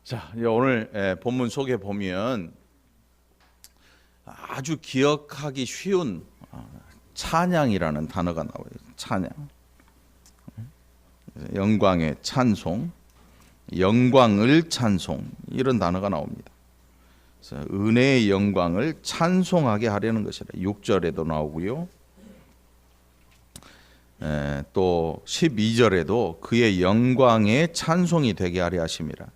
자, 오늘 본문 속에 보면 아주 기억하기 쉬운 찬양이라는 단어가 나와요. 찬양. 영광의 찬송, 영광을 찬송 이런 단어가 나옵니다. 그래서 은혜의 영광을 찬송하게 하려는 것이라 6절에도 나오고요. 또 12절에도 그의 영광의 찬송이 되게 하려 하심이라.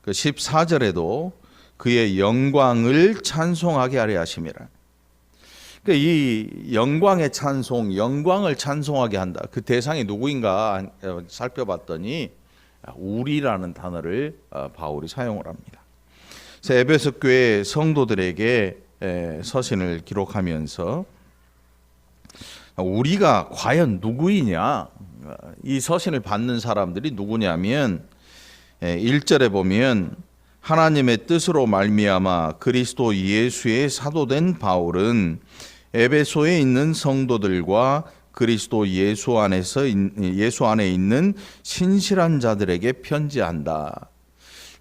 그 14절에도 그의 영광을 찬송하게 하려 하심이라. 그러니까 이 영광의 찬송, 영광을 찬송하게 한다. 그 대상이 누구인가 살펴봤더니 우리라는 단어를 바울이 사용을 합니다. 그래서 에베소 교회 성도들에게 서신을 기록하면서 우리가 과연 누구이냐, 이 서신을 받는 사람들이 누구냐면 1절에 보면 하나님의 뜻으로 말미암아 그리스도 예수의 사도된 바울은 에베소에 있는 성도들과 그리스도 예수 안에 있는 신실한 자들에게 편지한다.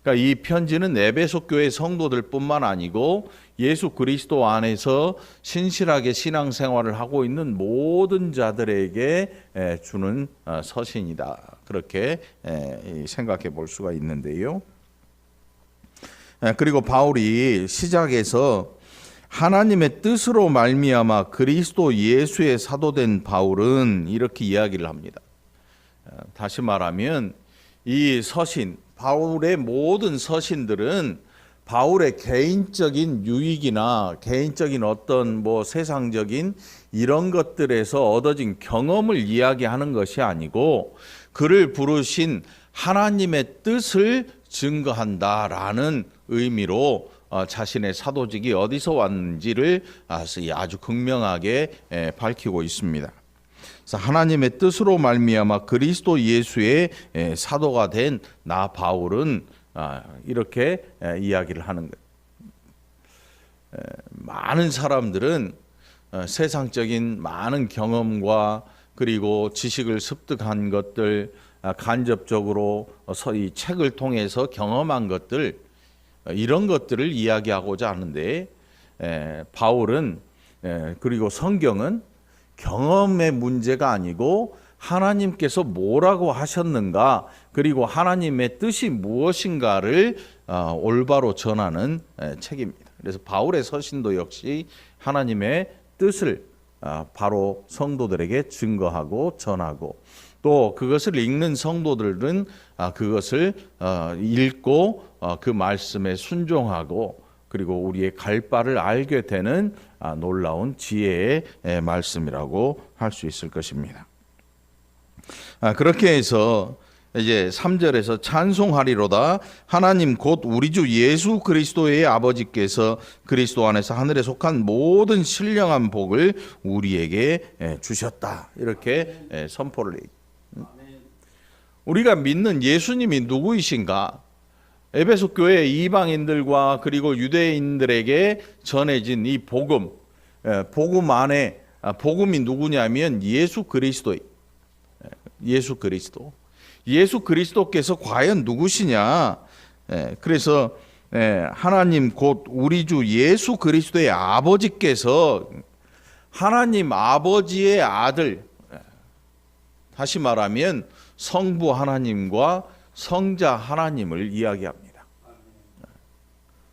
그러니까 이 편지는 에베소 교회 성도들뿐만 아니고 예수 그리스도 안에서 신실하게 신앙생활을 하고 있는 모든 자들에게 주는 서신이다. 그렇게 생각해 볼 수가 있는데요. 그리고 바울이 시작에서 하나님의 뜻으로 말미암아 그리스도 예수의 사도된 바울은 이렇게 이야기를 합니다. 다시 말하면 이 서신, 바울의 모든 서신들은 바울의 개인적인 유익이나 개인적인 어떤 세상적인 이런 것들에서 얻어진 경험을 이야기하는 것이 아니고 그를 부르신 하나님의 뜻을 증거한다라는 의미로 자신의 사도직이 어디서 왔는지를 아주 극명하게 밝히고 있습니다. 그래서 하나님의 뜻으로 말미암아 그리스도 예수의 사도가 된 나 바울은 이렇게 이야기를 하는 거예요. 많은 사람들은 세상적인 많은 경험과 그리고 지식을 습득한 것들, 간접적으로 이 책을 통해서 경험한 것들, 이런 것들을 이야기하고자 하는데 바울은 그리고 성경은 경험의 문제가 아니고 하나님께서 뭐라고 하셨는가, 그리고 하나님의 뜻이 무엇인가를 올바로 전하는 책입니다. 그래서 바울의 서신도 역시 하나님의 뜻을 바로 성도들에게 증거하고 전하고, 또 그것을 읽는 성도들은 그것을 읽고 그 말씀에 순종하고, 그리고 우리의 갈 바를 알게 되는 놀라운 지혜의 말씀이라고 할 수 있을 것입니다. 그렇게 해서 이제 3절에서 찬송하리로다 하나님 곧 우리 주 예수 그리스도의 아버지께서 그리스도 안에서 하늘에 속한 모든 신령한 복을 우리에게 주셨다. 이렇게 선포를 해요. 우리가 믿는 예수님이 누구이신가? 에베소 교회 이방인들과 그리고 유대인들에게 전해진 이 복음, 복음 안에 복음이 누구냐면 예수 그리스도. 예수 그리스도께서 과연 누구시냐? 그래서 하나님 곧 우리 주 예수 그리스도의 아버지께서 하나님 아버지의 아들, 다시 말하면 성부 하나님과 성자 하나님을 이야기합니다.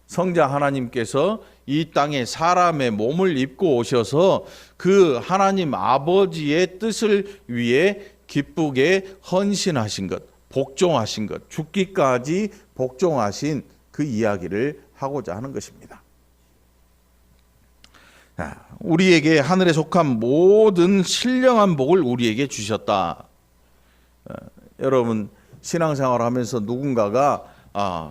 성자 하나님께서 이 땅에 사람의 몸을 입고 오셔서 그 하나님 아버지의 뜻을 위해 기쁘게 헌신하신 것, 복종하신 것, 죽기까지 복종하신 그 이야기를 하고자 하는 것입니다. 우리에게 하늘에 속한 모든 신령한 복을 우리에게 주셨다. 여러분 신앙생활 하면서 누군가가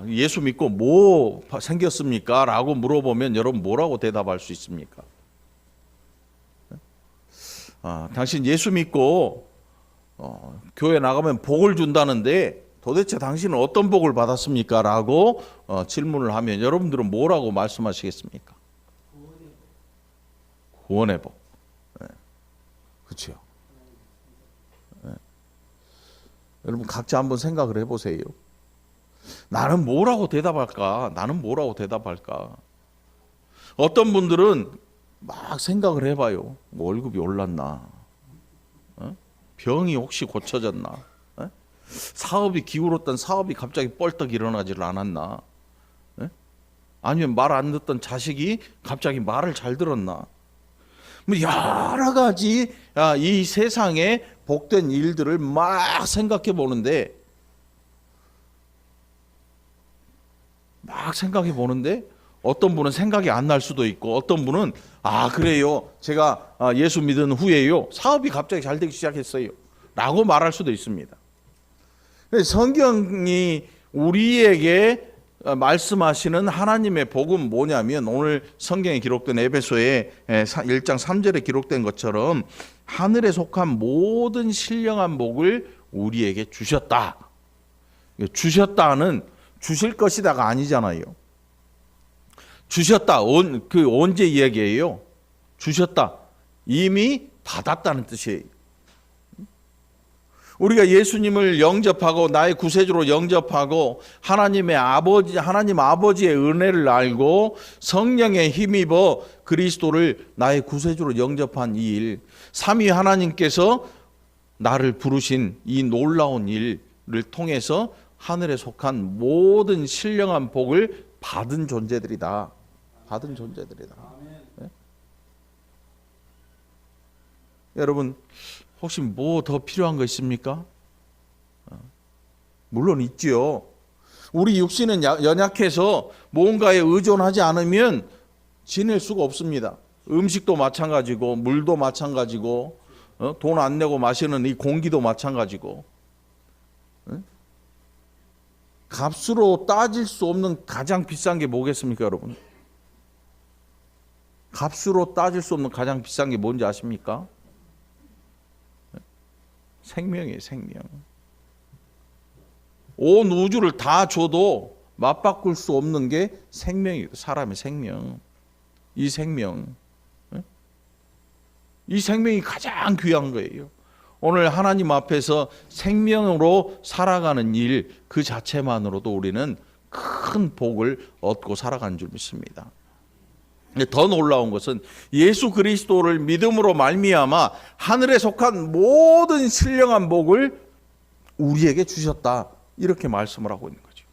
예수 믿고 뭐 생겼습니까? 라고 물어보면 여러분 뭐라고 대답할 수 있습니까? 당신 예수 믿고 교회 나가면 복을 준다는데 도대체 당신은 어떤 복을 받았습니까? 라고 질문을 하면 여러분들은 뭐라고 말씀하시겠습니까? 구원의 복. 그렇죠. 여러분 각자 한번 생각을 해보세요. 나는 뭐라고 대답할까? 나는 뭐라고 대답할까? 어떤 분들은 막 생각을 해봐요. 뭐 월급이 올랐나? 병이 혹시 고쳐졌나? 사업이 기울었던 사업이 갑자기 뻘떡 일어나질 않았나? 아니면 말 안 듣던 자식이 갑자기 말을 잘 들었나? 뭐 여러 가지 이 세상에 복된 일들을 막 생각해 보는데 어떤 분은 생각이 안 날 수도 있고 어떤 분은 그래요. 제가 예수 믿은 후에요. 사업이 갑자기 잘 되기 시작했어요. 라고 말할 수도 있습니다. 성경이 우리에게 말씀하시는 하나님의 복은 뭐냐면 오늘 성경에 기록된 에베소의 1장 3절에 기록된 것처럼 하늘에 속한 모든 신령한 복을 우리에게 주셨다. 주셨다는 주실 것이다가 아니잖아요. 주셨다. 언제 이야기예요? 주셨다. 이미 받았다는 뜻이에요. 우리가 예수님을 영접하고 나의 구세주로 영접하고 하나님 아버지의 은혜를 알고 성령에 힘입어 그리스도를 나의 구세주로 영접한 이 일, 삼위 하나님께서 나를 부르신 이 놀라운 일을 통해서 하늘에 속한 모든 신령한 복을 받은 존재들이다. 네? 여러분 혹시 뭐 더 필요한 거 있습니까? 물론 있지요. 우리 육신은 연약해서 뭔가에 의존하지 않으면 지낼 수가 없습니다. 음식도 마찬가지고 물도 마찬가지고 돈 안 내고 마시는 이 공기도 마찬가지고 값으로 따질 수 없는 가장 비싼 게 뭐겠습니까, 여러분? 값으로 따질 수 없는 가장 비싼 게 뭔지 아십니까? 생명이에요, 생명. 온 우주를 다 줘도 맞바꿀 수 없는 게 생명이에요. 사람의 생명. 이 생명이 가장 귀한 거예요. 오늘 하나님 앞에서 생명으로 살아가는 일 그 자체만으로도 우리는 큰 복을 얻고 살아가는 줄 믿습니다. 더 놀라운 것은 예수 그리스도를 믿음으로 말미암아 하늘에 속한 모든 신령한 복을 우리에게 주셨다. 이렇게 말씀을 하고 있는 거죠.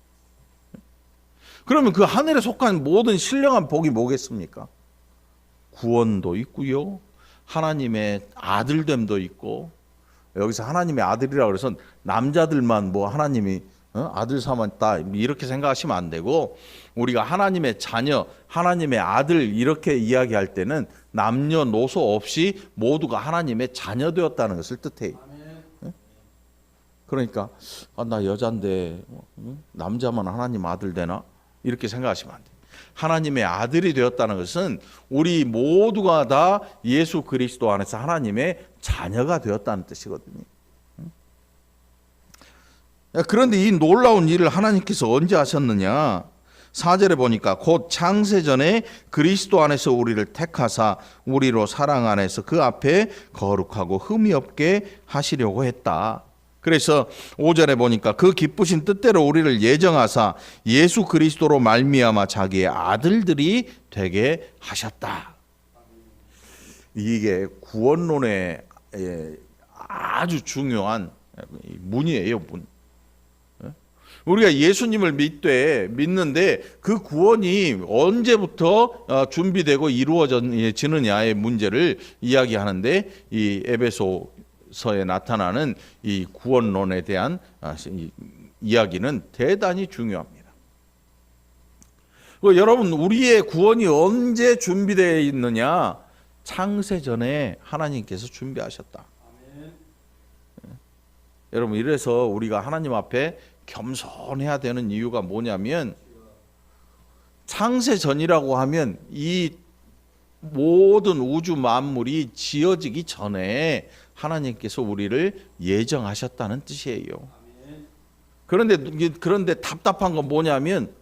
그러면 그 하늘에 속한 모든 신령한 복이 뭐겠습니까? 구원도 있고요. 하나님의 아들됨도 있고, 여기서 하나님의 아들이라고 해서 남자들만 뭐 하나님이 아들 삼았다 이렇게 생각하시면 안 되고, 우리가 하나님의 자녀, 하나님의 아들 이렇게 이야기할 때는 남녀노소 없이 모두가 하나님의 자녀 되었다는 것을 뜻해요. 그러니까 나 여잔데 남자만 하나님 아들 되나? 이렇게 생각하시면 안 돼요. 하나님의 아들이 되었다는 것은 우리 모두가 다 예수 그리스도 안에서 하나님의 자녀가 되었다는 뜻이거든요. 그런데 이 놀라운 일을 하나님께서 언제 하셨느냐? 4절에 보니까 곧 창세전에 그리스도 안에서 우리를 택하사 우리로 사랑 안에서 그 앞에 거룩하고 흠이 없게 하시려고 했다. 그래서 5절에 보니까 그 기쁘신 뜻대로 우리를 예정하사 예수 그리스도로 말미암아 자기의 아들들이 되게 하셨다. 이게 구원론의 아주 중요한 문이에요, 문. 우리가 예수님을 믿는데 그 구원이 언제부터 준비되고 이루어지느냐의 문제를 이야기하는데 이 에베소서에 나타나는 이 구원론에 대한 이야기는 대단히 중요합니다. 여러분, 우리의 구원이 언제 준비되어 있느냐? 창세전에 하나님께서 준비하셨다. 여러분, 이래서 우리가 하나님 앞에 겸손해야 되는 이유가 뭐냐면, 창세전이라고 하면 이 모든 우주 만물이 지어지기 전에 하나님께서 우리를 예정하셨다는 뜻이에요. 그런데 답답한 건 뭐냐면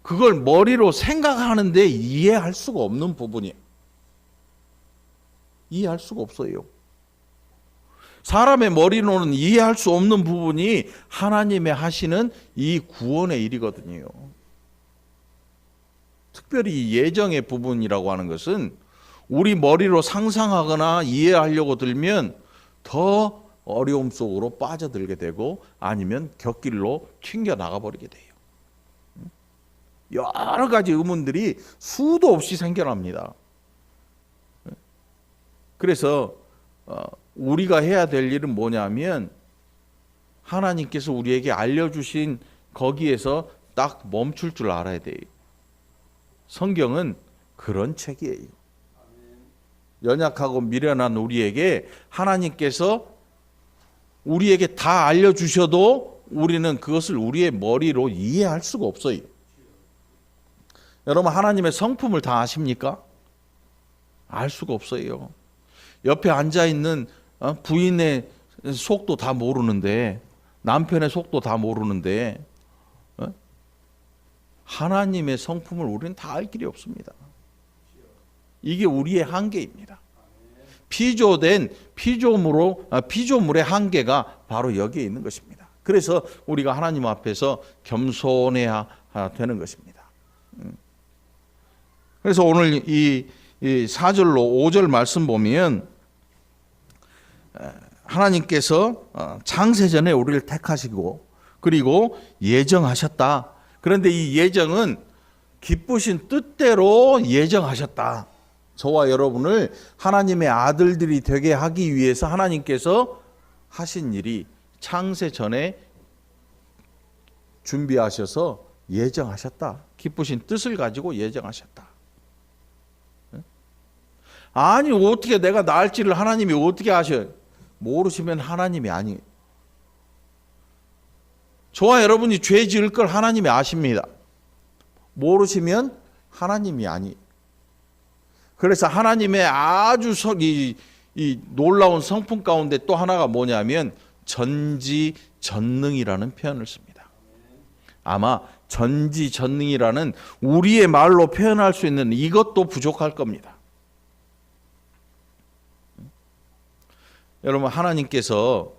그걸 머리로 생각하는데 이해할 수가 없는 부분이에요. 이해할 수가 없어요. 사람의 머리로는 이해할 수 없는 부분이 하나님의 하시는 이 구원의 일이거든요. 특별히 이 예정의 부분이라고 하는 것은 우리 머리로 상상하거나 이해하려고 들면 더 어려움 속으로 빠져들게 되고 아니면 곁길로 튕겨나가 버리게 돼요. 여러 가지 의문들이 수도 없이 생겨납니다. 그래서 우리가 해야 될 일은 뭐냐면 하나님께서 우리에게 알려주신 거기에서 딱 멈출 줄 알아야 돼요. 성경은 그런 책이에요. 연약하고 미련한 우리에게 하나님께서 우리에게 다 알려주셔도 우리는 그것을 우리의 머리로 이해할 수가 없어요. 여러분, 하나님의 성품을 다 아십니까? 알 수가 없어요. 옆에 앉아있는 부인의 속도 다 모르는데, 남편의 속도 다 모르는데 하나님의 성품을 우리는 다 알 길이 없습니다. 이게 우리의 한계입니다. 피조된 피조물의 한계가 바로 여기에 있는 것입니다. 그래서 우리가 하나님 앞에서 겸손해야 되는 것입니다. 그래서 오늘 이 4절로 5절 말씀 보면 하나님께서 창세전에 우리를 택하시고 그리고 예정하셨다. 그런데 이 예정은 기쁘신 뜻대로 예정하셨다. 저와 여러분을 하나님의 아들들이 되게 하기 위해서 하나님께서 하신 일이 창세전에 준비하셔서 예정하셨다. 기쁘신 뜻을 가지고 예정하셨다. 아니 어떻게 내가 나을지를 하나님이 어떻게 아셔요? 모르시면 하나님이 아니에요. 저와 여러분이 죄 지을 걸 하나님이 아십니다. 모르시면 하나님이 아니에요. 그래서 하나님의 아주 이 놀라운 성품 가운데 또 하나가 뭐냐면 전지전능이라는 표현을 씁니다. 아마 전지전능이라는 우리의 말로 표현할 수 있는 이것도 부족할 겁니다. 여러분, 하나님께서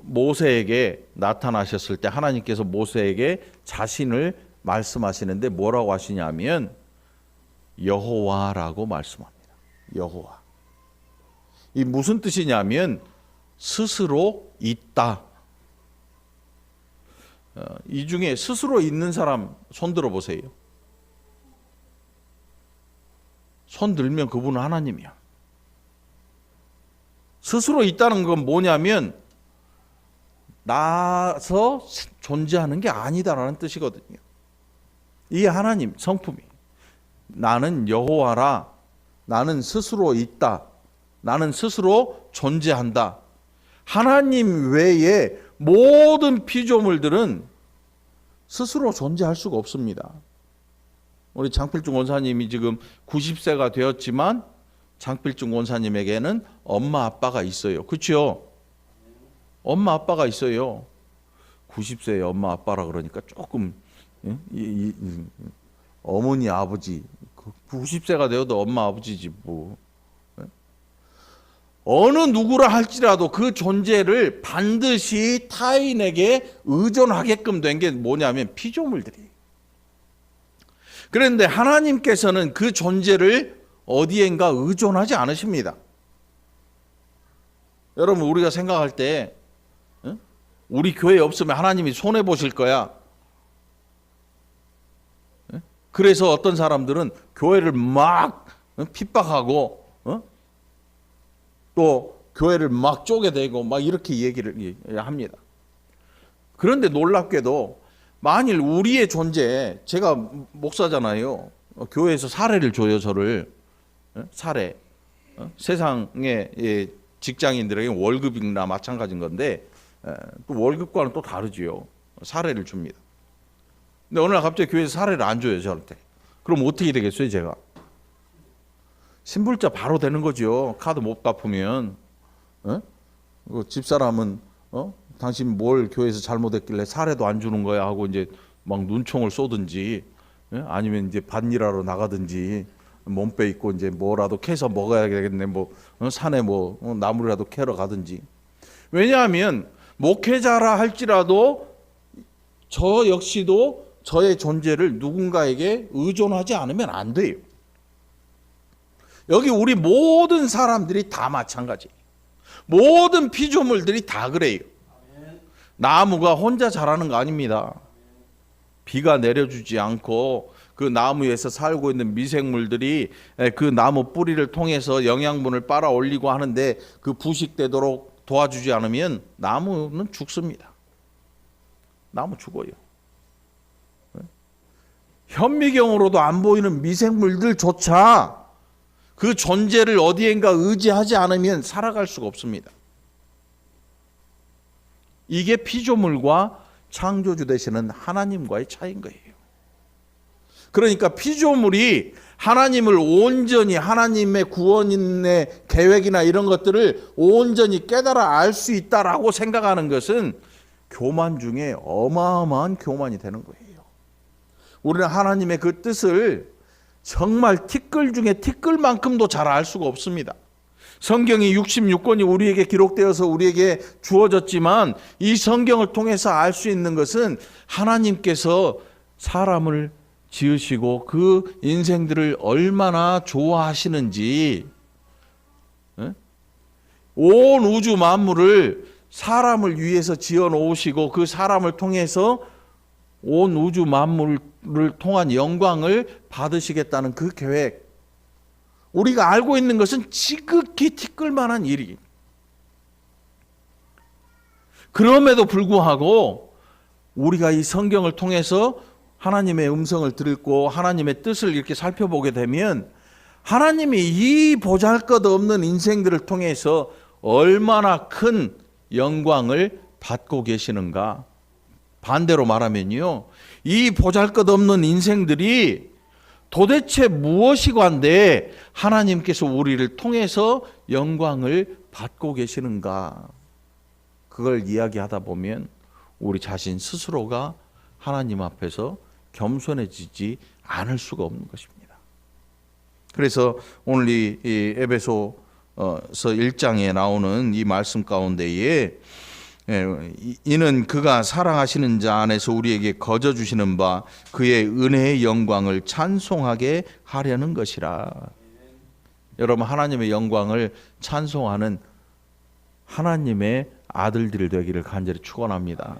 모세에게 나타나셨을 때 하나님께서 모세에게 자신을 말씀하시는데 뭐라고 하시냐면 여호와라고 말씀합니다. 여호와. 이 무슨 뜻이냐면 스스로 있다. 이 중에 스스로 있는 사람 손 들어 보세요. 손 들면 그분은 하나님이야. 스스로 있다는 건 뭐냐면 나서 존재하는 게 아니다라는 뜻이거든요. 이게 하나님 성품이. 나는 여호와라. 나는 스스로 있다. 나는 스스로 존재한다. 하나님 외에 모든 피조물들은 스스로 존재할 수가 없습니다. 우리 장필중 원사님이 지금 90세가 되었지만 장필중 원사님에게는 엄마 아빠가 있어요. 그렇죠? 엄마 아빠가 있어요. 90세에 엄마 아빠라 그러니까 조금 어머니 아버지 90세가 되어도 엄마 아버지지 뭐. 어느 누구라 할지라도 그 존재를 반드시 타인에게 의존하게끔 된 게 뭐냐면 피조물들이. 그런데 하나님께서는 그 존재를 어디엔가 의존하지 않으십니다. 여러분, 우리가 생각할 때 우리 교회 없으면 하나님이 손해 보실 거야. 그래서 어떤 사람들은 교회를 막 핍박하고 또 교회를 막 쪼개대고 막 이렇게 얘기를 합니다. 그런데 놀랍게도 만일 우리의 존재, 제가 목사잖아요. 교회에서 사례를 줘요, 저를. 사례. 세상의 직장인들에게 월급이나 마찬가지인 건데 또 월급과는 또 다르지요. 사례를 줍니다. 근데 어느 날 갑자기 교회에서 사례를 안 줘요, 저한테. 그럼 어떻게 되겠어요, 제가? 신불자 바로 되는 거죠. 카드 못 갚으면. 집사람은 당신 뭘 교회에서 잘못했길래 사례도 안 주는 거야 하고 이제 막 눈총을 쏘든지 아니면 이제 밭일하러 나가든지 몸빼 입고 이제 뭐라도 캐서 먹어야 되겠네 뭐 산에 뭐 나무라도 캐러 가든지 왜냐하면 목회자라 할지라도 저 역시도 저의 존재를 누군가에게 의존하지 않으면 안 돼요. 여기 우리 모든 사람들이 다 마찬가지예요. 모든 피조물들이 다 그래요. 나무가 혼자 자라는 거 아닙니다. 비가 내려주지 않고 그 나무에서 살고 있는 미생물들이 그 나무 뿌리를 통해서 영양분을 빨아 올리고 하는데 그 부식되도록 도와주지 않으면 나무는 죽습니다. 나무 죽어요. 현미경으로도 안 보이는 미생물들조차 그 존재를 어디엔가 의지하지 않으면 살아갈 수가 없습니다. 이게 피조물과 창조주 되시는 하나님과의 차이인 거예요. 그러니까 피조물이 하나님을 온전히 하나님의 구원의 계획이나 이런 것들을 온전히 깨달아 알 수 있다라고 생각하는 것은 교만 중에 어마어마한 교만이 되는 거예요. 우리는 하나님의 그 뜻을 정말 티끌 중에 티끌만큼도 잘 알 수가 없습니다. 성경이 66권이 우리에게 기록되어서 우리에게 주어졌지만 이 성경을 통해서 알 수 있는 것은 하나님께서 사람을 지으시고 그 인생들을 얼마나 좋아하시는지, 온 우주 만물을 사람을 위해서 지어 놓으시고 그 사람을 통해서 온 우주 만물을 통한 영광을 받으시겠다는 그 계획, 우리가 알고 있는 것은 지극히 티끌만한 일이. 그럼에도 불구하고 우리가 이 성경을 통해서 하나님의 음성을 듣고 하나님의 뜻을 이렇게 살펴보게 되면 하나님이 이 보잘것없는 인생들을 통해서 얼마나 큰 영광을 받고 계시는가. 반대로 말하면요, 이 보잘것없는 인생들이 도대체 무엇이관데 하나님께서 우리를 통해서 영광을 받고 계시는가, 그걸 이야기하다 보면 우리 자신 스스로가 하나님 앞에서 겸손해지지 않을 수가 없는 것입니다. 그래서 오늘 이 에베소서 1장에 나오는 이 말씀 가운데에 이는 그가 사랑하시는 자 안에서 우리에게 거저 주시는 바 그의 은혜의 영광을 찬송하게 하려는 것이라. 여러분, 하나님의 영광을 찬송하는 하나님의 아들들 되기를 간절히 축원합니다.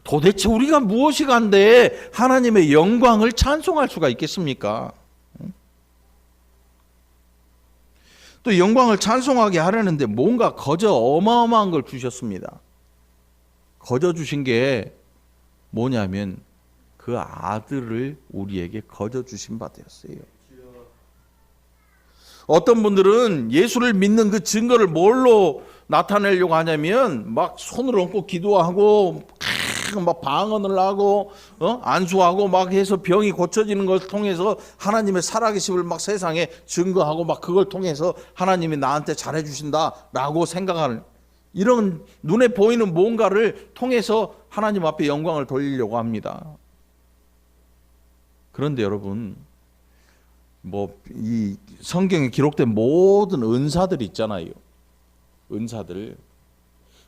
도대체 우리가 무엇이 간데 하나님의 영광을 찬송할 수가 있겠습니까? 또 영광을 찬송하게 하려는데 뭔가 거저 어마어마한 걸 주셨습니다. 거저 주신 게 뭐냐면 그 아들을 우리에게 거저 주신 바 되었어요. 어떤 분들은 예수를 믿는 그 증거를 뭘로 나타내려고 하냐면 막 손을 얹고 기도하고 막 방언을 하고 안수하고 막 해서 병이 고쳐지는 것을 통해서 하나님의 살아계심을 막 세상에 증거하고 막 그걸 통해서 하나님이 나한테 잘해 주신다라고 생각하는, 이런 눈에 보이는 뭔가를 통해서 하나님 앞에 영광을 돌리려고 합니다. 그런데 여러분, 이 성경에 기록된 모든 은사들이 있잖아요.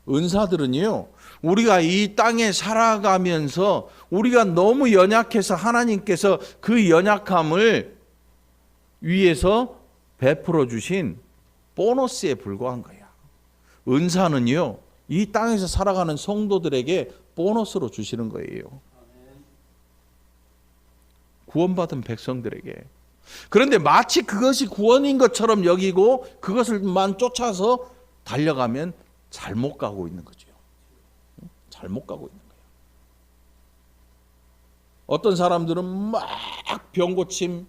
은사들은요, 우리가 이 땅에 살아가면서 우리가 너무 연약해서 하나님께서 그 연약함을 위해서 베풀어 주신 보너스에 불과한 거야. 은사는요, 이 땅에서 살아가는 성도들에게 보너스로 주시는 거예요. 구원받은 백성들에게. 그런데 마치 그것이 구원인 것처럼 여기고 그것을만 쫓아서 달려가면 잘못 가고 있는 거죠. 잘못 가고 있는 거예요. 어떤 사람들은 막 병고침,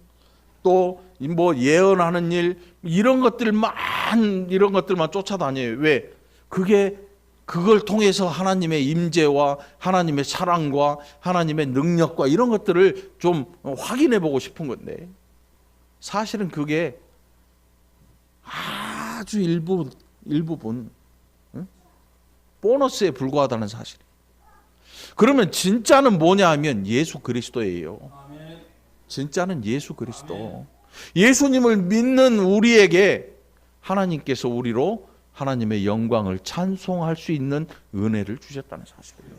또 뭐 예언하는 일, 이런 것들만 쫓아다녀요. 왜? 그걸 통해서 하나님의 임재와 하나님의 사랑과 하나님의 능력과 이런 것들을 좀 확인해 보고 싶은 건데, 사실은 그게 아주 일부분 보너스에 불과하다는 사실. 그러면 진짜는 뭐냐 하면 예수 그리스도예요. 진짜는 예수 그리스도. 예수님을 믿는 우리에게 하나님께서 우리로 하나님의 영광을 찬송할 수 있는 은혜를 주셨다는 사실이에요.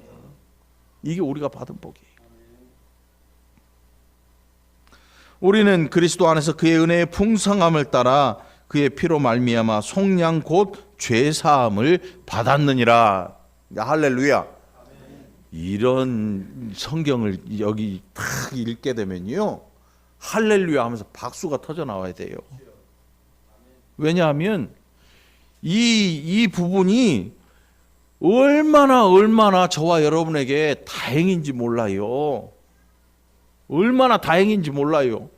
이게 우리가 받은 복이에요. 우리는 그리스도 안에서 그의 은혜의 풍성함을 따라 그의 피로 말미암아 속량 곧 죄사함을 받았느니라. 할렐루야. 이런 성경을 여기 딱 읽게 되면요, 할렐루야 하면서 박수가 터져 나와야 돼요. 왜냐하면 이 부분이 얼마나 저와 여러분에게 다행인지 몰라요. 얼마나 다행인지 몰라요.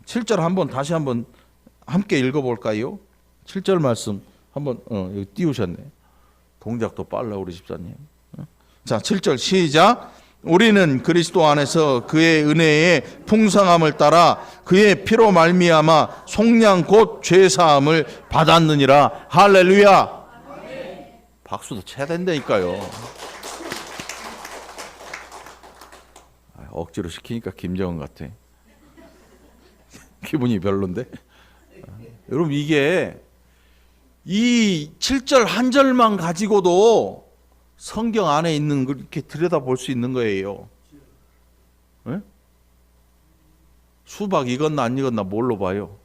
7절 다시 한번 함께 읽어볼까요? 7절 말씀 한번 여기 띄우셨네. 동작도 빨라 우리 집사님. 자, 7절 시작. 우리는 그리스도 안에서 그의 은혜의 풍성함을 따라 그의 피로 말미암아 속량 곧 죄사함을 받았느니라. 할렐루야. 박수도 쳐야 된다니까요. 억지로 시키니까 김정은 같아. 기분이 별론데. 여러분, 이게 이 7절 한 절만 가지고도 성경 안에 있는 걸 이렇게 들여다볼 수 있는 거예요. 네? 수박 익었나 안 익었나 뭘로 봐요?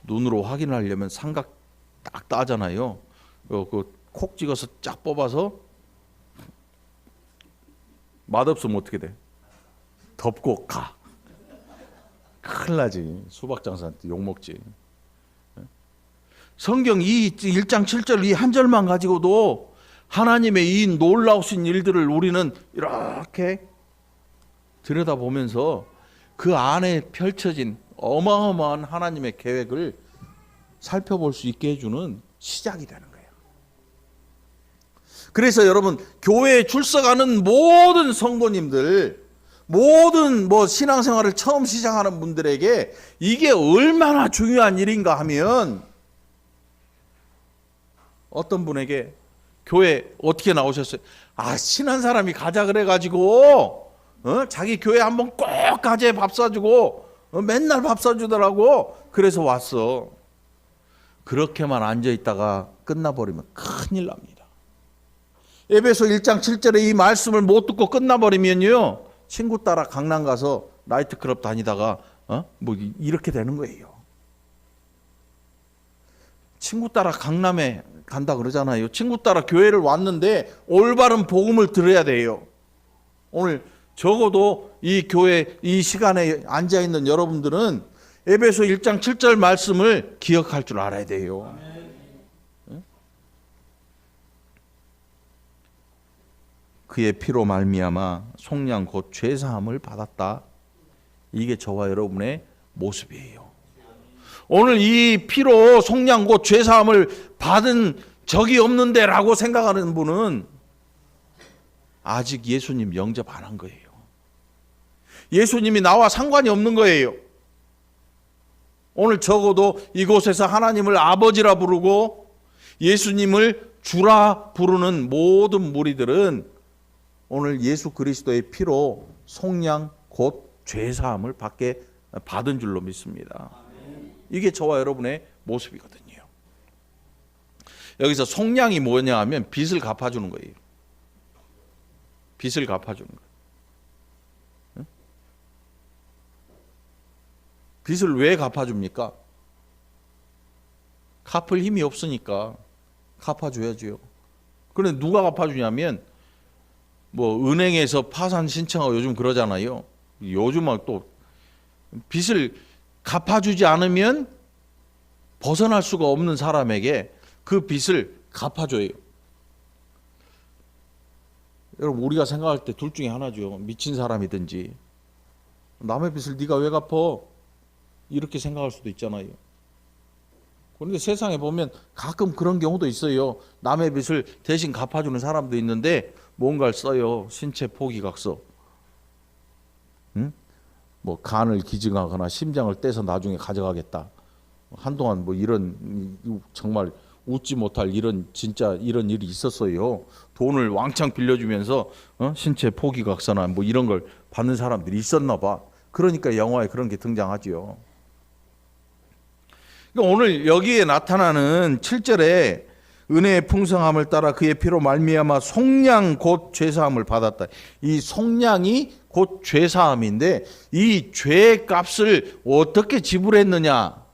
눈으로 확인하려면 삼각 딱 따잖아요. 콕 찍어서 쫙 뽑아서 맛없으면 어떻게 돼? 덮고 가. 큰일 나지. 수박 장사한테 욕먹지. 성경 이 1장 7절 이 한 절만 가지고도 하나님의 이 놀라우신 일들을 우리는 이렇게 들여다보면서 그 안에 펼쳐진 어마어마한 하나님의 계획을 살펴볼 수 있게 해주는 시작이 되는 거예요. 그래서 여러분, 교회에 출석하는 모든 성도님들, 모든 신앙생활을 처음 시작하는 분들에게 이게 얼마나 중요한 일인가 하면, 어떤 분에게 교회 어떻게 나오셨어요? 친한 사람이 가자 그래가지고 자기 교회 한번 꼭 가재 밥 사주고 맨날 밥 사주더라고. 그래서 왔어. 그렇게만 앉아있다가 끝나버리면 큰일 납니다. 에베소 1장 7절에 이 말씀을 못 듣고 끝나버리면요, 친구 따라 강남 가서 나이트클럽 다니다가 이렇게 되는 거예요. 친구 따라 강남에 간다 그러잖아요. 친구 따라 교회를 왔는데 올바른 복음을 들어야 돼요. 오늘 적어도 이 교회 이 시간에 앉아있는 여러분들은 에베소 1장 7절 말씀을 기억할 줄 알아야 돼요. 그의 피로 말미암아 속량 곧 죄사함을 받았다. 이게 저와 여러분의 모습이에요. 오늘 이 피로 속량 곧 죄사함을 받은 적이 없는데 라고 생각하는 분은 아직 예수님 영접 안 한 거예요. 예수님이 나와 상관이 없는 거예요. 오늘 적어도 이곳에서 하나님을 아버지라 부르고 예수님을 주라 부르는 모든 무리들은 오늘 예수 그리스도의 피로 속량 곧 죄사함을 받은 줄로 믿습니다. 이게 저와 여러분의 모습이거든요. 여기서 속량이 뭐냐 하면 빚을 갚아주는 거예요. 빚을 갚아주는 거예요. 응? 빚을 왜 갚아줍니까? 갚을 힘이 없으니까 갚아줘야죠. 그런데 누가 갚아주냐면 은행에서 파산 신청하고 요즘 그러잖아요. 요즘은 또 빚을 갚아주지 않으면 벗어날 수가 없는 사람에게 그 빚을 갚아줘요. 여러분, 우리가 생각할 때 둘 중에 하나죠. 미친 사람이든지 남의 빚을 네가 왜 갚어? 이렇게 생각할 수도 있잖아요. 그런데 세상에 보면 가끔 그런 경우도 있어요. 남의 빚을 대신 갚아주는 사람도 있는데 뭔가를 써요. 신체 포기각서. 응? 간을 기증하거나 심장을 떼서 나중에 가져가겠다. 한동안 이런 정말 웃지 못할 진짜 이런 일이 있었어요. 돈을 왕창 빌려주면서 신체 포기각서나 이런 걸 받는 사람들이 있었나 봐. 그러니까 영화에 그런 게 등장하지요. 그러니까 오늘 여기에 나타나는 7절에 은혜의 풍성함을 따라 그의 피로 말미암아 속량 곧 죄사함을 받았다. 이 속량이 곧 죄사함인데 이 죄의 값을 어떻게 지불했느냐?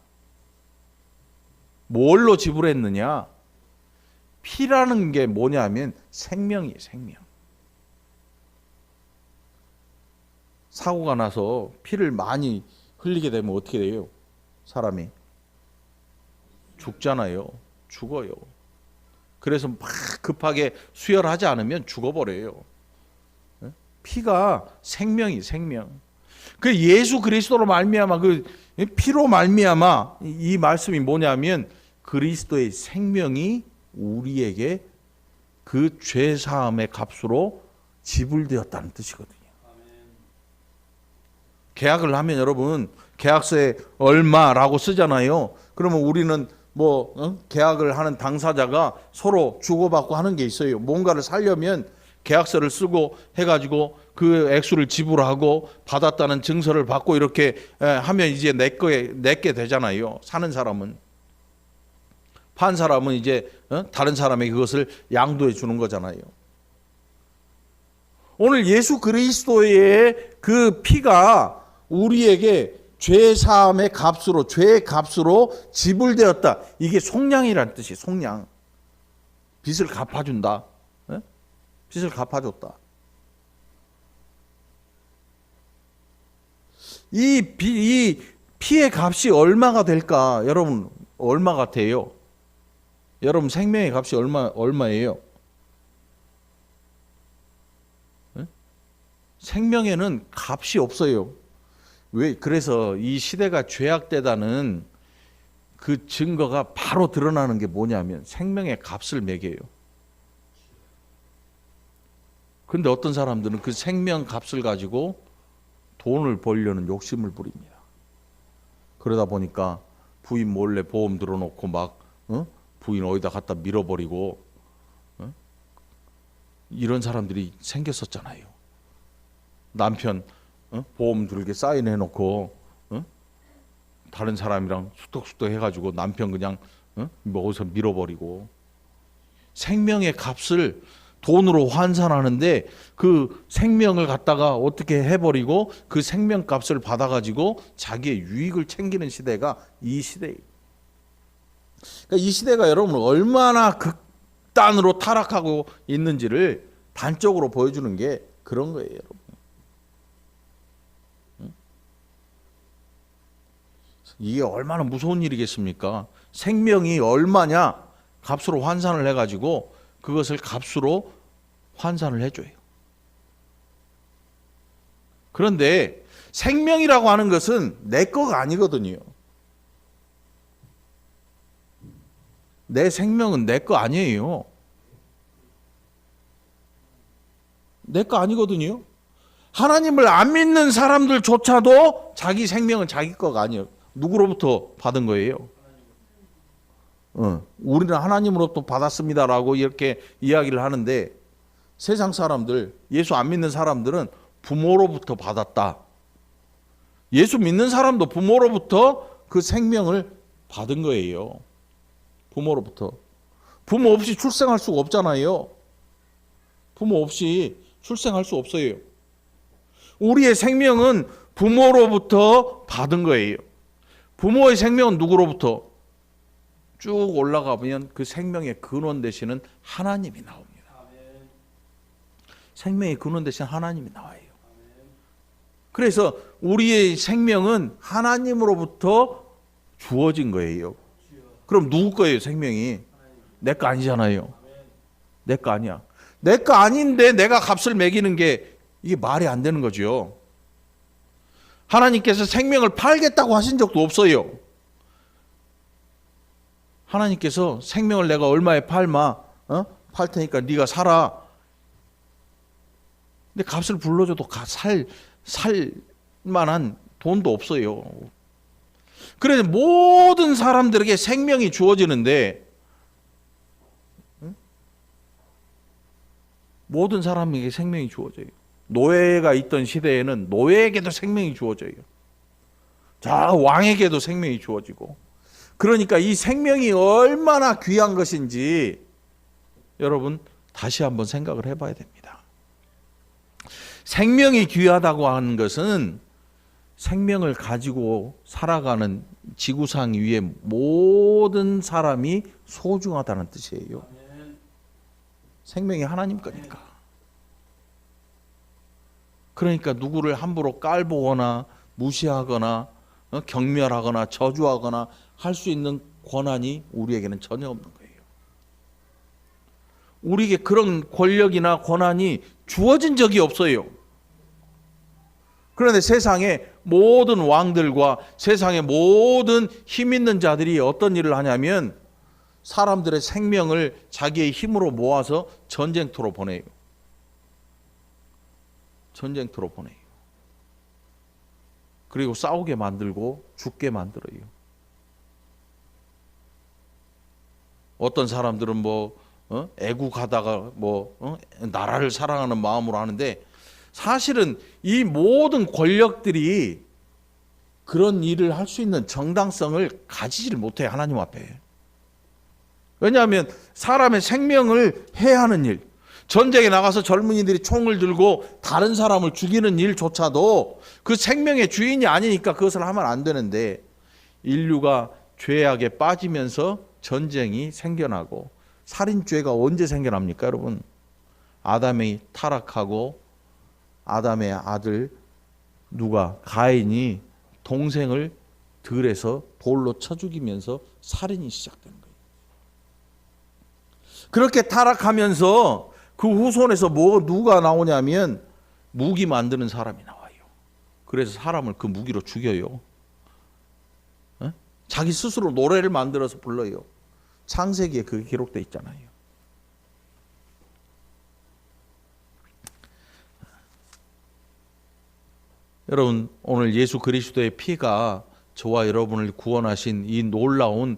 뭘로 지불했느냐? 피라는 게 뭐냐면 생명이에요, 생명. 사고가 나서 피를 많이 흘리게 되면 어떻게 돼요? 사람이 죽잖아요. 죽어요. 그래서 막 급하게 수혈하지 않으면 죽어버려요. 피가 생명이 생명. 그 예수 그리스도로 말미암아 그 피로 말미암아 이 말씀이 뭐냐면 그리스도의 생명이 우리에게 그 죄 사함의 값으로 지불되었다는 뜻이거든요. 계약을 하면 여러분 계약서에 얼마라고 쓰잖아요. 그러면 우리는 계약을 하는 당사자가 서로 주고받고 하는 게 있어요. 뭔가를 살려면 계약서를 쓰고 해가지고 그 액수를 지불하고 받았다는 증서를 받고 이렇게 하면 이제 내게 되잖아요. 사는 사람은. 판 사람은 이제 다른 사람에게 그것을 양도해 주는 거잖아요. 오늘 예수 그리스도의 그 피가 우리에게 죄 사함의 값으로 죄의 값으로 지불되었다. 이게 속량이란 뜻이에요. 속량. 빚을 갚아준다. 빚을 갚아줬다. 이 피의 값이 얼마가 될까? 여러분 얼마 같아요? 여러분 생명의 값이 얼마예요? 생명에는 값이 없어요. 왜? 그래서 이 시대가 죄악되다는 그 증거가 바로 드러나는 게 뭐냐면 생명의 값을 매겨요. 그런데 어떤 사람들은 그 생명 값을 가지고 돈을 벌려는 욕심을 부립니다. 그러다 보니까 부인 몰래 보험 들어놓고 막 부인 어디다 갖다 밀어버리고 이런 사람들이 생겼었잖아요. 남편 보험 들게 사인해놓고 다른 사람이랑 수덕수덕 해가지고 남편 그냥 어디서 밀어버리고 생명의 값을 돈으로 환산하는데 그 생명을 갖다가 어떻게 해버리고 그 생명값을 받아가지고 자기의 유익을 챙기는 시대가 이 시대예요. 그러니까 이 시대가 여러분 얼마나 극단으로 타락하고 있는지를 단적으로 보여주는 게 그런 거예요, 여러분. 이게 얼마나 무서운 일이겠습니까? 생명이 얼마냐 값으로 환산을 해가지고 그것을 값으로 환산을 해줘요. 그런데 생명이라고 하는 것은 내 거가 아니거든요. 내 생명은 내 거 아니에요. 내 거 아니거든요. 하나님을 안 믿는 사람들조차도 자기 생명은 자기 거가 아니에요. 누구로부터 받은 거예요? 우리는 하나님으로부터 받았습니다라고 이렇게 이야기를 하는데 세상 사람들, 예수 안 믿는 사람들은 부모로부터 받았다. 예수 믿는 사람도 부모로부터 그 생명을 받은 거예요. 부모로부터. 부모 없이 출생할 수가 없잖아요. 부모 없이 출생할 수 없어요. 우리의 생명은 부모로부터 받은 거예요. 부모의 생명은 누구로부터? 쭉 올라가 보면 그 생명의 근원 되시는 하나님이 나옵니다. 생명의 근원 되시는 하나님이 나와요. 그래서 우리의 생명은 하나님으로부터 주어진 거예요. 그럼 누구 거예요, 생명이? 내 거 아니잖아요. 내 거 아니야. 내 거 아닌데 내가 값을 매기는 게 이게 말이 안 되는 거죠. 하나님께서 생명을 팔겠다고 하신 적도 없어요. 하나님께서 생명을 내가 얼마에 팔 테니까 네가 살아. 근데 값을 불러줘도 살 만한 돈도 없어요. 그래서 모든 사람들에게 생명이 주어지는데 모든 사람에게 생명이 주어져요. 노예가 있던 시대에는 노예에게도 생명이 주어져요. 자, 왕에게도 생명이 주어지고 그러니까 이 생명이 얼마나 귀한 것인지 여러분 다시 한번 생각을 해봐야 됩니다. 생명이 귀하다고 하는 것은 생명을 가지고 살아가는 지구상 위의 모든 사람이 소중하다는 뜻이에요. 생명이 하나님 거니까. 그러니까 누구를 함부로 깔보거나 무시하거나 경멸하거나 저주하거나 할 수 있는 권한이 우리에게는 전혀 없는 거예요. 우리에게 그런 권력이나 권한이 주어진 적이 없어요. 그런데 세상의 모든 왕들과 세상의 모든 힘 있는 자들이 어떤 일을 하냐면 사람들의 생명을 자기의 힘으로 모아서 전쟁터로 보내요. 전쟁터로 보내요. 그리고 싸우게 만들고 죽게 만들어요. 어떤 사람들은 애국하다가 나라를 사랑하는 마음으로 하는데 사실은 이 모든 권력들이 그런 일을 할 수 있는 정당성을 가지질 못해요. 하나님 앞에. 왜냐하면 사람의 생명을 해하는 일, 전쟁에 나가서 젊은이들이 총을 들고 다른 사람을 죽이는 일조차도 그 생명의 주인이 아니니까 그것을 하면 안 되는데 인류가 죄악에 빠지면서 전쟁이 생겨나고 살인죄가 언제 생겨납니까 여러분? 아담이 타락하고 아담의 아들 가인이 동생을 들에서 돌로 쳐 죽이면서 살인이 시작된 거예요. 그렇게 타락하면서 그 후손에서 누가 나오냐면 무기 만드는 사람이 나와요. 그래서 사람을 그 무기로 죽여요. 자기 스스로 노래를 만들어서 불러요. 창세기에 그게 기록되어 있잖아요. 여러분 오늘 예수 그리스도의 피가 저와 여러분을 구원하신 이 놀라운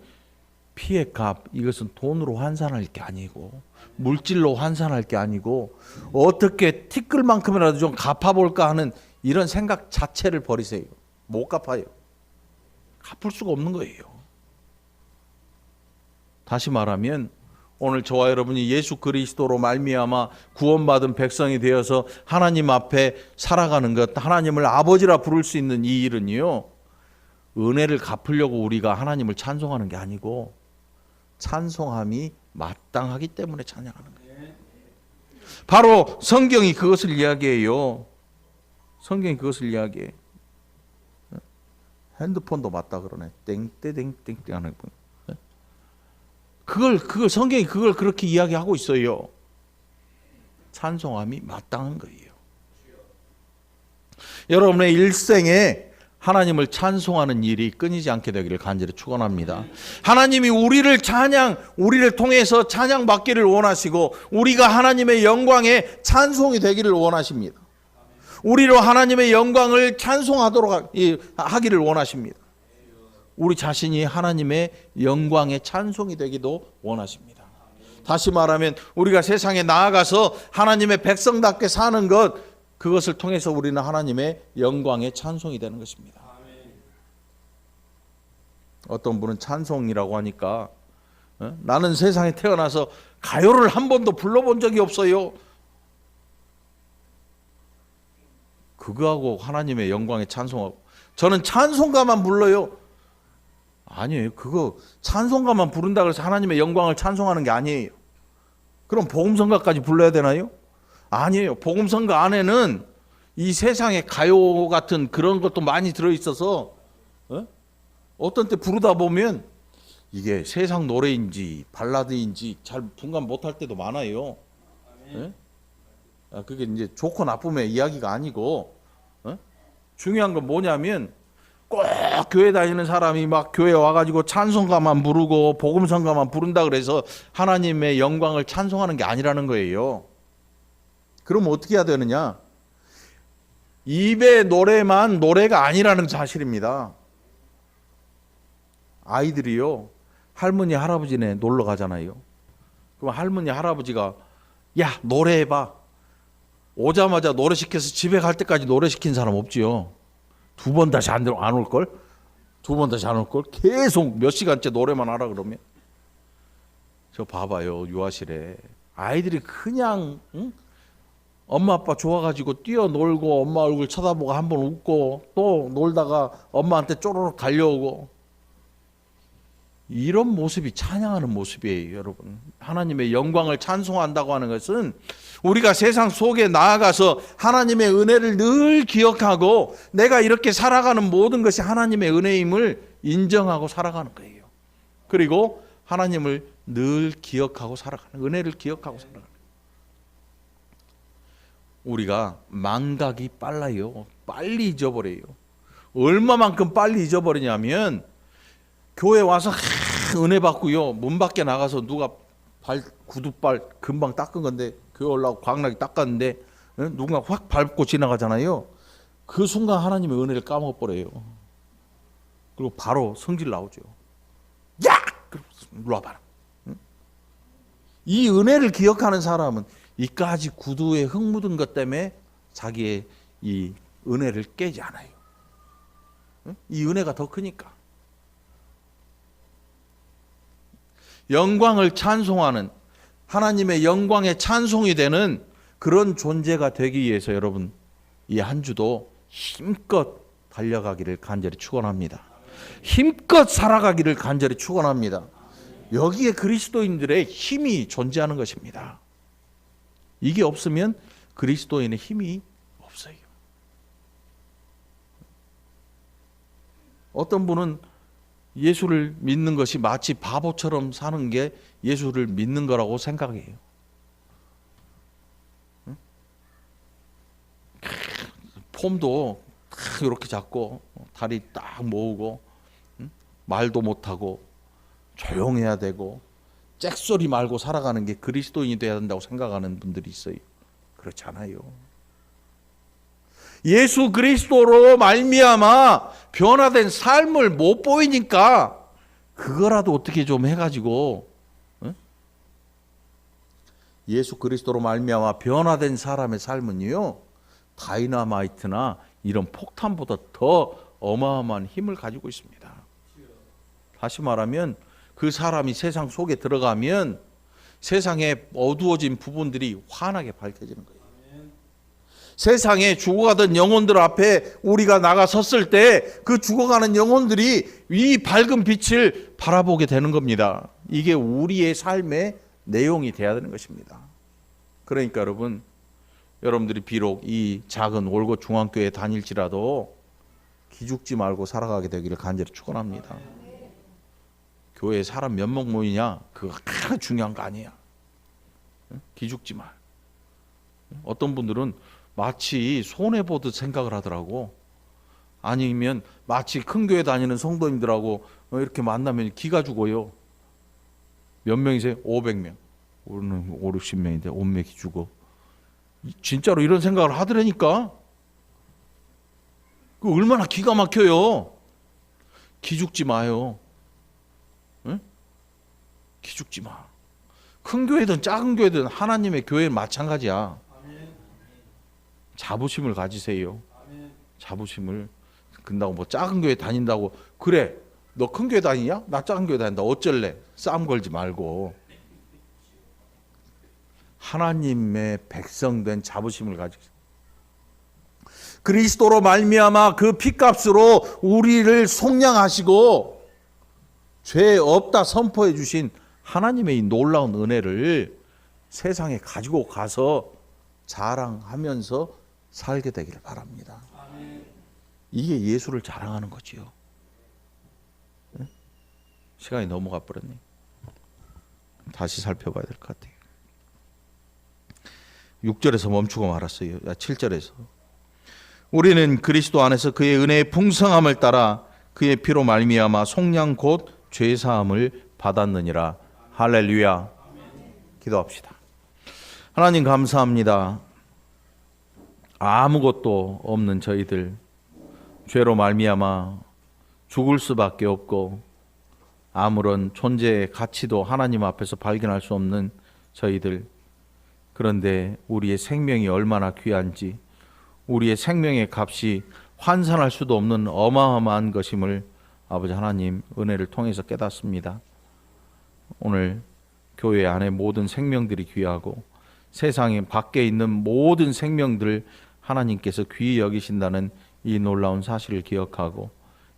피의 값, 이것은 돈으로 환산할 게 아니고 물질로 환산할 게 아니고 어떻게 티끌만큼이라도 좀 갚아볼까 하는 이런 생각 자체를 버리세요. 못 갚아요. 갚을 수가 없는 거예요. 다시 말하면 오늘 저와 여러분이 예수 그리스도로 말미암아 구원받은 백성이 되어서 하나님 앞에 살아가는 것, 하나님을 아버지라 부를 수 있는 이 일은요, 은혜를 갚으려고 우리가 하나님을 찬송하는 게 아니고 찬송함이 마땅하기 때문에 찬양하는 거예요. 바로 성경이 그것을 이야기해요. 성경이 그것을 이야기해. 핸드폰도 맞다 그러네. 땡땡땡땡 하는 거. 그걸 성경이 그걸 그렇게 이야기하고 있어요. 찬송함이 마땅한 거예요. 여러분의 일생에 하나님을 찬송하는 일이 끊이지 않게 되기를 간절히 축원합니다. 하나님이 우리를 통해서 찬양 받기를 원하시고 우리가 하나님의 영광에 찬송이 되기를 원하십니다. 우리로 하나님의 영광을 찬송하도록 하기를 원하십니다. 우리 자신이 하나님의 영광의 찬송이 되기도 원하십니다. 다시 말하면 우리가 세상에 나아가서 하나님의 백성답게 사는 것, 그것을 통해서 우리는 하나님의 영광의 찬송이 되는 것입니다. 어떤 분은 찬송이라고 하니까 나는 세상에 태어나서 가요를 한 번도 불러본 적이 없어요. 그거하고 하나님의 영광의 찬송하고 저는 찬송가만 불러요. 아니에요. 그거 찬송가만 부른다고 해서 하나님의 영광을 찬송하는 게 아니에요. 그럼 복음성가까지 불러야 되나요? 아니에요. 복음성가 안에는 이 세상의 가요 같은 그런 것도 많이 들어있어서 어떤 때 부르다 보면 이게 세상 노래인지 발라드인지 잘 분간 못할 때도 많아요. 그게 이제 좋고 나쁨의 이야기가 아니고 중요한 건 뭐냐면 꼭 교회 다니는 사람이 막 교회 와가지고 찬송가만 부르고 복음성가만 부른다 그래서 하나님의 영광을 찬송하는 게 아니라는 거예요. 그럼 어떻게 해야 되느냐? 입의 노래만 노래가 아니라는 사실입니다. 아이들이요, 할머니 할아버지네 놀러 가잖아요. 그럼 할머니 할아버지가 야 노래해봐. 오자마자 노래시켜서 집에 갈 때까지 노래시킨 사람 없지요. 두 번 다시 안 올걸? 두 번 더 자는 걸 계속 몇 시간째 노래만 하라 그러면. 저 봐봐요, 유아실에 아이들이 그냥 엄마 아빠 좋아가지고 뛰어놀고 엄마 얼굴 쳐다보고 한번 웃고 또 놀다가 엄마한테 쪼르륵 달려오고, 이런 모습이 찬양하는 모습이에요. 여러분, 하나님의 영광을 찬송한다고 하는 것은 우리가 세상 속에 나아가서 하나님의 은혜를 늘 기억하고 내가 이렇게 살아가는 모든 것이 하나님의 은혜임을 인정하고 살아가는 거예요. 그리고 하나님을 늘 기억하고 살아가는, 은혜를 기억하고 살아가는 거예요. 우리가 망각이 빨라요. 빨리 잊어버려요. 얼마만큼 빨리 잊어버리냐면, 교회 와서 은혜 받고요, 문 밖에 나가서 누가 구두발 금방 닦은 건데, 교회 올라가고 광나게 닦았는데 누군가 확 밟고 지나가잖아요. 그 순간 하나님의 은혜를 까먹어버려요. 그리고 바로 성질 나오죠. 야! 일로 와봐라. 이 은혜를 기억하는 사람은 이까지 구두에 흙 묻은 것 때문에 자기의 이 은혜를 깨지 않아요. 이 은혜가 더 크니까. 영광을 찬송하는, 하나님의 영광에 찬송이 되는 그런 존재가 되기 위해서 여러분, 이 한 주도 힘껏 달려가기를 간절히 축원합니다. 힘껏 살아가기를 간절히 축원합니다. 여기에 그리스도인들의 힘이 존재하는 것입니다. 이게 없으면 그리스도인의 힘이 없어요. 어떤 분은 예수를 믿는 것이 마치 바보처럼 사는 게 예수를 믿는 거라고 생각해요. 폼도 딱 이렇게 잡고 다리 딱 모으고 말도 못하고 조용해야 되고 잭소리 말고 살아가는 게 그리스도인이 돼야 된다고 생각하는 분들이 있어요. 그렇지 않아요. 예수 그리스도로 말미암아 변화된 삶을 못 보이니까 그거라도 어떻게 좀 해가지고, 예수 그리스도로 말미암아 변화된 사람의 삶은요, 다이너마이트나 이런 폭탄보다 더 어마어마한 힘을 가지고 있습니다. 다시 말하면 그 사람이 세상 속에 들어가면 세상의 어두워진 부분들이 환하게 밝혀지는 거예요. 세상에 죽어가던 영혼들 앞에 우리가 나가 섰을 때 그 죽어가는 영혼들이 이 밝은 빛을 바라보게 되는 겁니다. 이게 우리의 삶의 내용이 되어야 되는 것입니다. 그러니까 여러분들이 비록 이 작은 올고 중앙교회에 다닐지라도 기죽지 말고 살아가게 되기를 간절히 축원합니다. 교회에 사람 몇 명 모이냐, 그거 하나 중요한 거 아니야. 기죽지 마. 어떤 분들은 마치 손해보듯 생각을 하더라고. 아니면 마치 큰 교회 다니는 성도님들하고 이렇게 만나면 기가 죽어요. 몇 명이세요? 500명. 우리는 5, 60명인데 온맥이 죽어. 진짜로 이런 생각을 하더라니까. 그 얼마나 기가 막혀요. 기죽지 마요. 응? 기죽지 마. 큰 교회든 작은 교회든 하나님의 교회는 마찬가지야. 자부심을 가지세요. 자부심을. 근다고 뭐 작은 교회 다닌다고, 그래 너 큰 교회 다니냐? 나 작은 교회 다닌다. 어쩔래? 싸움 걸지 말고 하나님의 백성된 자부심을 가지고, 그리스도로 말미암아 그 피값으로 우리를 속량하시고 죄 없다 선포해 주신 하나님의 이 놀라운 은혜를 세상에 가지고 가서 자랑하면서 살게 되기를 바랍니다. 이게 예수를 자랑하는 거지요. 시간이 넘어가 버렸네. 다시 살펴봐야 될 것 같아요. 6절에서 멈추고 말았어요. 7절에서 우리는 그리스도 안에서 그의 은혜의 풍성함을 따라 그의 피로 말미암아 속량 곧 죄사함을 받았느니라. 할렐루야. 기도합시다. 하나님 감사합니다. 아무것도 없는 저희들, 죄로 말미암아 죽을 수밖에 없고 아무런 존재의 가치도 하나님 앞에서 발견할 수 없는 저희들, 그런데 우리의 생명이 얼마나 귀한지, 우리의 생명의 값이 환산할 수도 없는 어마어마한 것임을 아버지 하나님 은혜를 통해서 깨닫습니다. 오늘 교회 안에 모든 생명들이 귀하고 세상에 밖에 있는 모든 생명들 하나님께서 귀히 여기신다는 이 놀라운 사실을 기억하고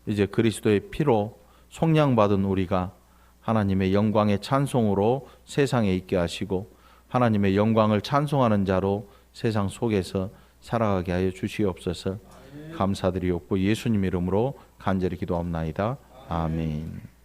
이제 그리스도의 피로 속량받은 우리가 하나님의 영광의 찬송으로 세상에 있게 하시고 하나님의 영광을 찬송하는 자로 세상 속에서 살아가게 하여 주시옵소서. 감사드리옵고 예수님 이름으로 간절히 기도합나이다. 아멘.